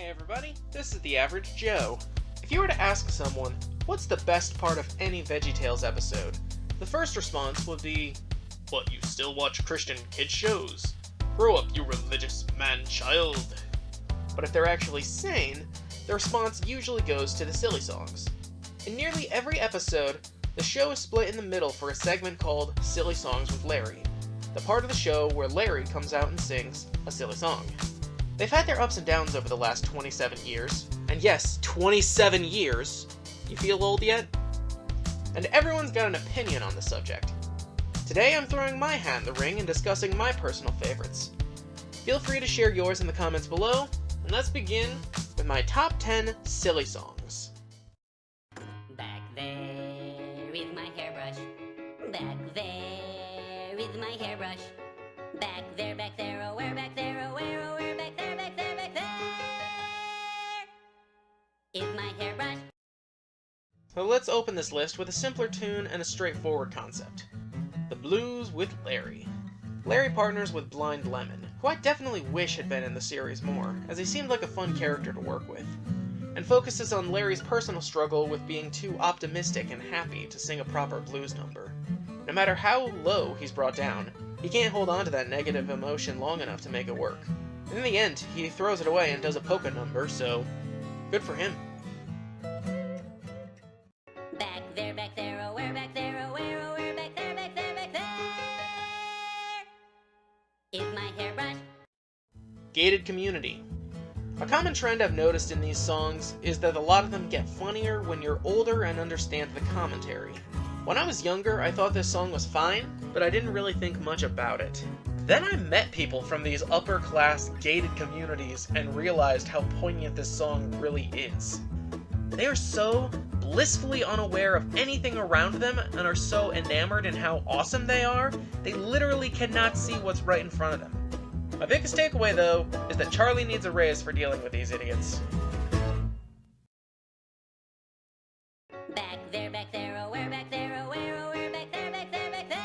Hey everybody, this is the Average Joe. If you were to ask someone, what's the best part of any VeggieTales episode, the first response would be, "But you still watch Christian kid shows? Grow up, you religious man-child." But if they're actually sane, the response usually goes to the silly songs. In nearly every episode, the show is split in the middle for a segment called Silly Songs with Larry, the part of the show where Larry comes out and sings a silly song. They've had their ups and downs over the last 27 years. And yes, 27 years! You feel old yet? And everyone's got an opinion on the subject. Today I'm throwing my hat in the ring and discussing my personal favorites. Feel free to share yours in the comments below, and let's begin with my top 10 silly songs. Back there with my hairbrush. Back there with my hairbrush. Back there, oh where back there, oh where, back there, back there, back there is my hairbrush. So let's open this list with a simpler tune and a straightforward concept. The Blues with Larry. Larry partners with Blind Lemon, who I definitely wish had been in the series more, as he seemed like a fun character to work with, and focuses on Larry's personal struggle with being too optimistic and happy to sing a proper blues number. No matter how low he's brought down, he can't hold on to that negative emotion long enough to make it work. And in the end, he throws it away and does a polka number, so good for him. Back there, oh where back there, oh where, back there, back there, back there is my hairbrush. Gated community. A common trend I've noticed in these songs is that a lot of them get funnier when you're older and understand the commentary. When I was younger, I thought this song was fine, but I didn't really think much about it. Then I met people from these upper-class, gated communities and realized how poignant this song really is. They are so blissfully unaware of anything around them and are so enamored in how awesome they are, they literally cannot see what's right in front of them. My biggest takeaway, though, is that Charlie needs a raise for dealing with these idiots. Back there, oh where back there, oh where, back there, back there, back there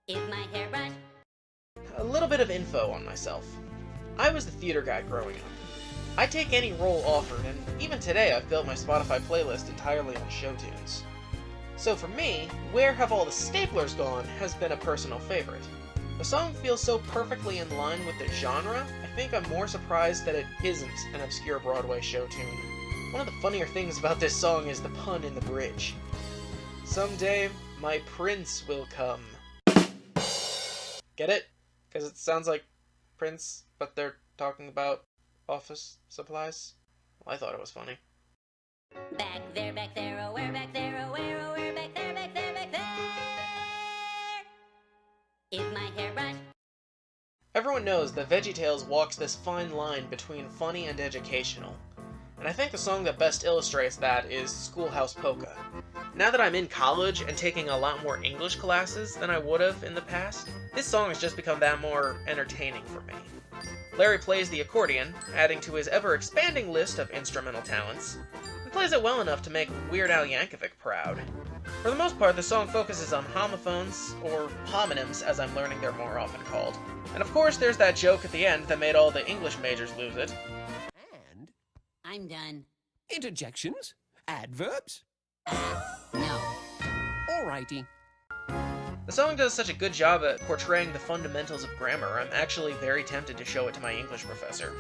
is my hairbrush. A little bit of info on myself. I was the theater guy growing up. I take any role offered, and even today I've built my Spotify playlist entirely on show tunes. So for me, Where Have All the Staplers Gone has been a personal favorite. The song feels so perfectly in line with the genre, I think I'm more surprised that it isn't an obscure Broadway show tune. One of the funnier things about this song is the pun in the bridge. Someday, my prince will come. Get it? Because it sounds like Prince, but they're talking about office supplies? Well, I thought it was funny. Back there, oh where back there, oh where, back there, back there, back there is my hairbrush. Everyone knows that VeggieTales walks this fine line between funny and educational. And I think the song that best illustrates that is Schoolhouse Polka. Now that I'm in college and taking a lot more English classes than I would have in the past, this song has just become that more entertaining for me. Larry plays the accordion, adding to his ever-expanding list of instrumental talents, and plays it well enough to make Weird Al Yankovic proud. For the most part, the song focuses on homophones, or homonyms as I'm learning they're more often called. And of course there's that joke at the end that made all the English majors lose it. And I'm done. interjections, adverbs. No. Alrighty. The song does such a good job at portraying the fundamentals of grammar, I'm actually very tempted to show it to my English professor.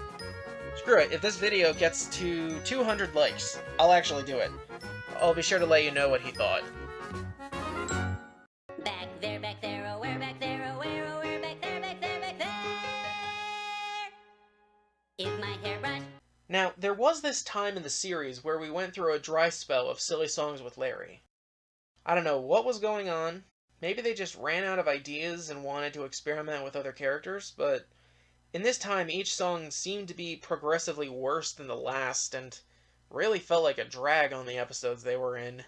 Screw it, if this video gets to 200 likes, I'll actually do it. I'll be sure to let you know what he thought. Back there, oh where back there, oh where, back there, back there, back there is my hairbrush. Now, there was this time in the series where we went through a dry spell of silly songs with Larry. I don't know what was going on. Maybe they just ran out of ideas and wanted to experiment with other characters, but in this time each song seemed to be progressively worse than the last and really felt like a drag on the episodes they were in.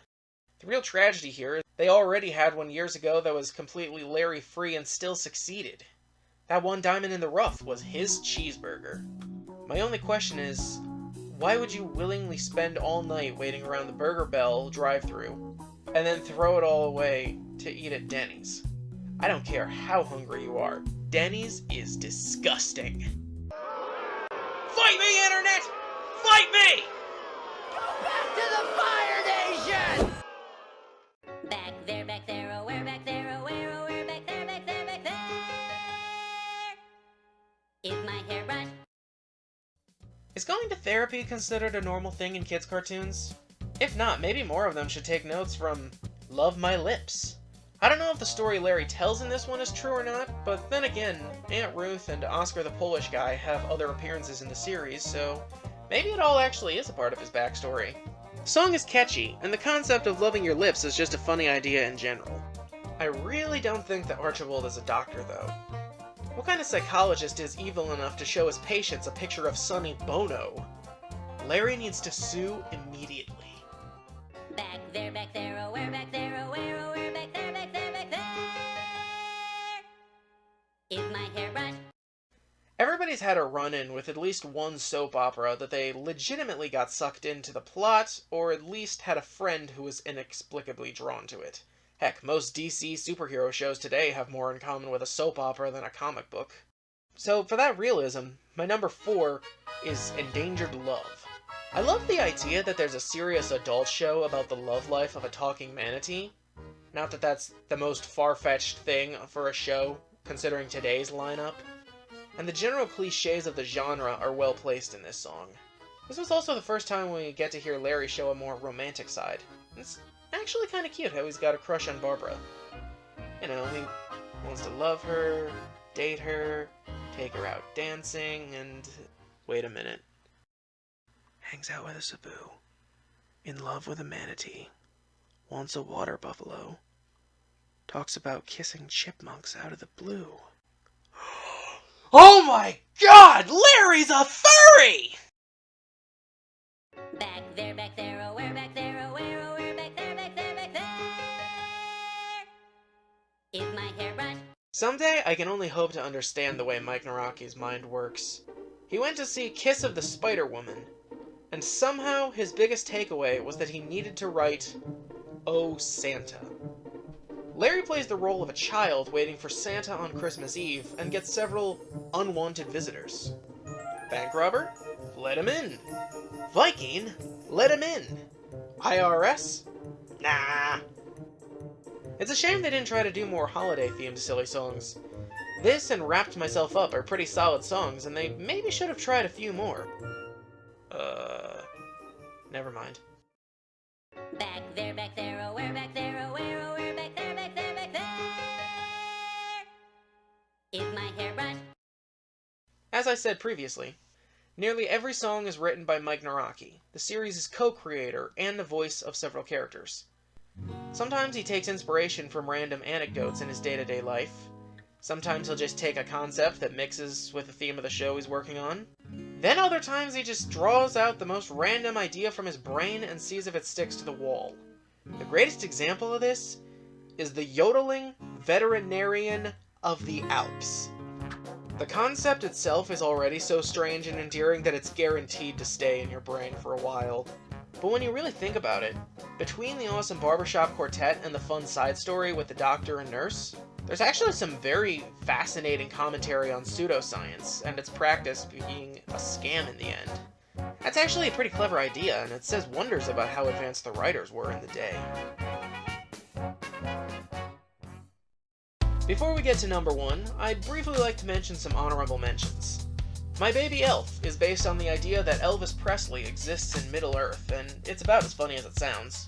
The real tragedy here is they already had one years ago that was completely Larry-free and still succeeded. That one diamond in the rough was his cheeseburger. My only question is, why would you willingly spend all night waiting around the Burger Bell drive-thru and then throw it all away to eat at Denny's? I don't care how hungry you are. Denny's is disgusting. fight me! Back there, oh, we're back there, oh, we're back there, back there, back there. Is my hairbrush? Is going to therapy considered a normal thing in kids' cartoons? If not, maybe more of them should take notes from Love My Lips. I don't know if the story Larry tells in this one is true or not, but then again, Aunt Ruth and Oscar the Polish guy have other appearances in the series, so maybe it all actually is a part of his backstory. The song is catchy, and the concept of loving your lips is just a funny idea in general. I really don't think that Archibald is a doctor, though. What kind of psychologist is evil enough to show his patients a picture of Sonny Bono? Larry needs to sue immediately. Back there, oh, we're back there, oh, we're back there, back there, back there. Is my hairbrush? Everybody's had a run-in with at least one soap opera that they legitimately got sucked into the plot, or at least had a friend who was inexplicably drawn to it. Heck, most DC superhero shows today have more in common with a soap opera than a comic book. So, for that realism, my number 4 is Endangered Love. I love the idea that there's a serious adult show about the love life of a talking manatee. Not that that's the most far-fetched thing for a show, considering today's lineup. And the general cliches of the genre are well placed in this song. This was also the first time we get to hear Larry show a more romantic side. It's actually kind of cute how he's got a crush on Barbara. You know, he wants to love her, date her, take her out dancing, and... wait a minute. Hangs out with a Cebu. In love with a manatee. Wants a water buffalo. Talks about kissing chipmunks out of the blue. Oh my god! Larry's a furry! Back there, oh, we're back there, oh, we're back there, back there, back there. Is my hairbrush? Someday, I can only hope to understand the way Mike Naraki's mind works. He went to see Kiss of the Spider-Woman, and somehow his biggest takeaway was that he needed to write, Oh Santa. Larry plays the role of a child waiting for Santa on Christmas Eve and gets several unwanted visitors. Bank robber? Let him in. Viking? Let him in. IRS? Nah. It's a shame they didn't try to do more holiday-themed silly songs. This and Wrapped Myself Up are pretty solid songs, and they maybe should have tried a few more. Never mind. Back there, oh, we're back there, oh, we're back there, back there, back there. Is my hairbrush? As I said previously, nearly every song is written by Mike Naraki, the series' co-creator and the voice of several characters. Sometimes he takes inspiration from random anecdotes in his day-to-day life. Sometimes he'll just take a concept that mixes with the theme of the show he's working on. Then other times he just draws out the most random idea from his brain and sees if it sticks to the wall. The greatest example of this is the yodeling veterinarian of the Alps. The concept itself is already so strange and endearing that it's guaranteed to stay in your brain for a while. But when you really think about it, between the awesome barbershop quartet and the fun side story with the doctor and nurse, there's actually some very fascinating commentary on pseudoscience, and its practice being a scam in the end. That's actually a pretty clever idea, and it says wonders about how advanced the writers were in the day. Before we get to number 1, I'd briefly like to mention some honorable mentions. My Baby Elf is based on the idea that Elvis Presley exists in Middle-earth, and it's about as funny as it sounds.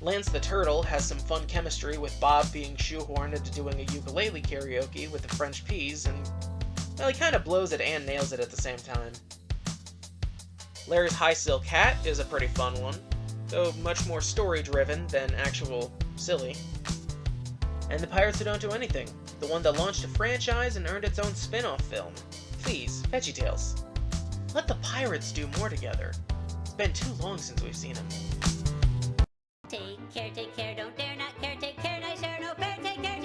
Lance the Turtle has some fun chemistry with Bob being shoehorned into doing a ukulele karaoke with the French Peas, and, well, he kind of blows it and nails it at the same time. Larry's High Silk Hat is a pretty fun one, though much more story-driven than actual silly. And The Pirates Who Don't Do Anything, the one that launched a franchise and earned its own spin-off film. Please, VeggieTales. Let the pirates do more together. It's been too long since we've seen them. Take care, don't dare not care, take care, nice hair, no fair, take care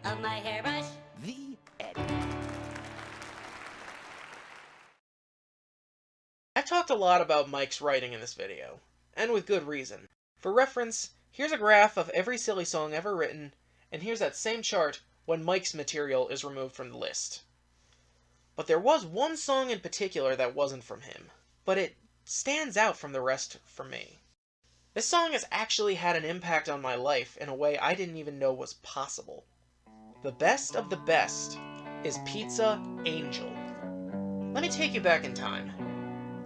of my hairbrush. The end. I've talked a lot about Mike's writing in this video, and with good reason. For reference, here's a graph of every silly song ever written, and here's that same chart when Mike's material is removed from the list. But there was one song in particular that wasn't from him, but it stands out from the rest for me. This song has actually had an impact on my life in a way I didn't even know was possible. The best of the best is Pizza Angel. Let me take you back in time.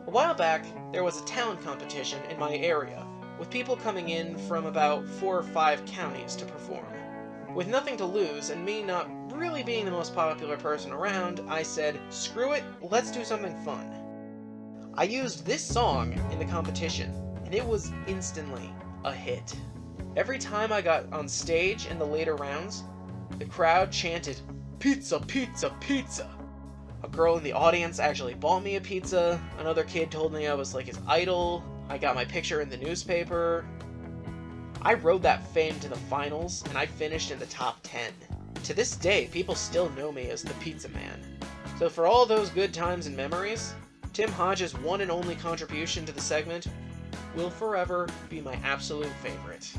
A while back, there was a talent competition in my area, with people coming in from about 4 or 5 counties to perform. With nothing to lose, and me not really being the most popular person around, I said, screw it, let's do something fun. I used this song in the competition, and it was instantly a hit. Every time I got on stage in the later rounds, the crowd chanted, "Pizza, pizza, pizza!" A girl in the audience actually bought me a pizza, another kid told me I was like his idol, I got my picture in the newspaper. I rode that fame to the finals, and I finished in the top 10. To this day, people still know me as the Pizza Man. So for all those good times and memories, Tim Hodges' one and only contribution to the segment will forever be my absolute favorite.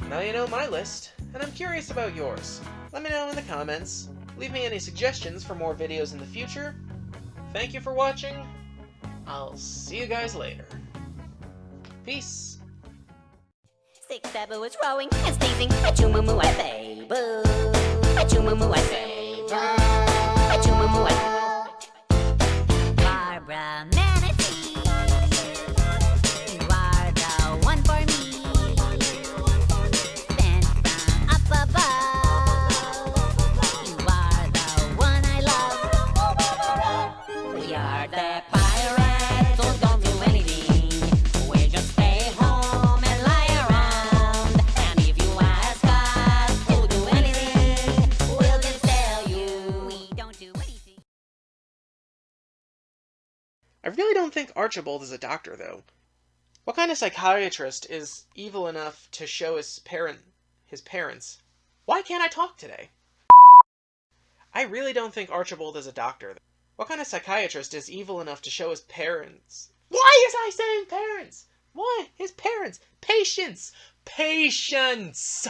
Now you know my list, and I'm curious about yours. Let me know in the comments. Leave me any suggestions for more videos in the future. Thank you for watching. I'll see you guys later. Peace. 6 Sabu was rowing and sneezing. Achoo-moo-moo, I say boo. Achoo-moo-moo, I say boo. Achoo-moo-moo, I Barbara Manatee, you are the one for me. Sent from up above, you are the one I love. We are the pirates, so don't do anything. We just stay home and lie around. And if you ask us to do anything, we'll just tell you we don't do anything. I really don't think Archibald is a doctor, though. What kind of psychiatrist is evil enough to show his parents? Why can't I talk today? I really don't think Archibald is a doctor. What kind of psychiatrist is evil enough to show his parents? Why is I saying parents? Why? His parents. Patience. Patience.